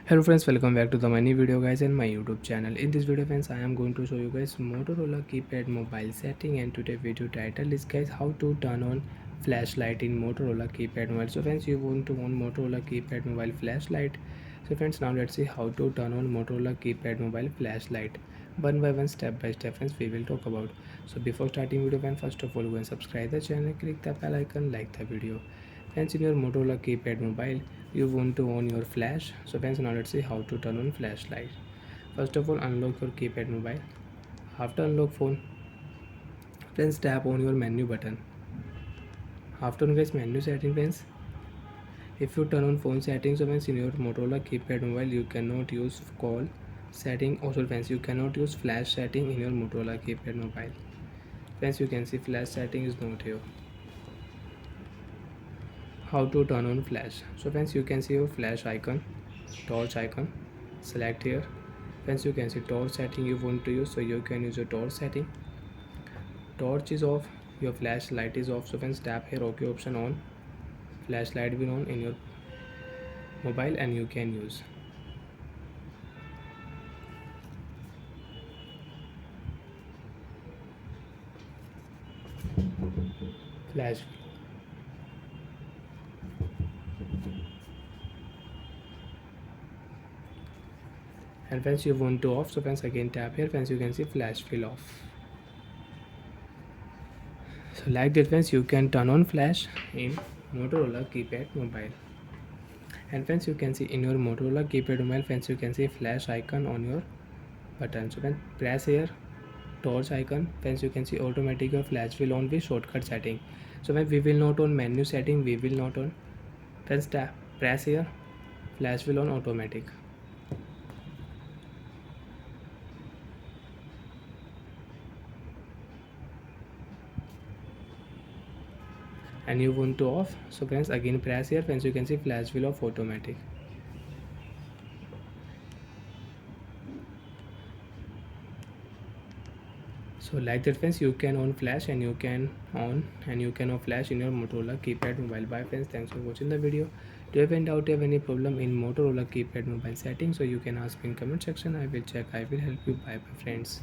Hello friends, welcome back to the many video guys and my YouTube channel. In this video friends, I am going to show you guys Motorola keypad mobile setting, and today video title is guys how to turn on flashlight in Motorola keypad mobile. So friends, you want to on Motorola keypad mobile flashlight. So friends, now let's see how to turn on Motorola keypad mobile flashlight. One by one, step by step friends, we will talk about. So before starting video friends, first of all go and subscribe the channel, click the bell icon, like the video. Friends, in your Motorola keypad mobile, you want to on your flash. So friends, now let's see how to turn on flashlight. First of all, unlock your keypad mobile. After unlock phone, friends, tap on your menu button. After on guys menu setting friends, if you turn on phone settings, so friends, in your Motorola keypad mobile, you cannot use call setting. Also friends, you cannot use flash setting in your Motorola keypad mobile. Friends, you can see flash setting is not here. How to turn on flash? So friends, you can see your flash icon, torch icon. Select here. Friends, you can see torch setting you want to use, so you can use your torch setting. Torch is off, your flashlight is off. So friends, tap here OK option on. Flashlight will on in your mobile and you can use. Flash. And friends, you want to off, so friends again tap here. Friends, you can see flash will off. So like that friends, you can turn on flash in Motorola keypad mobile. And friends, you can see in your Motorola keypad mobile, friends, you can see flash icon on your button. So when press here torch icon, friends, you can see automatic your flash will on with shortcut setting. So when we will not on menu setting, we will not on. Friends, tap press here, flash will on automatic. And you want to off, so friends again press here. Friends, you can see flash will off automatic. So like that friends, you can on flash and you can on and you can off flash in your Motorola keypad mobile. Bye friends, thanks for watching the video. Do you have any doubt, have any problem in Motorola keypad mobile settings, so you can ask me in comment section. I will check, I will help you. Bye bye friends.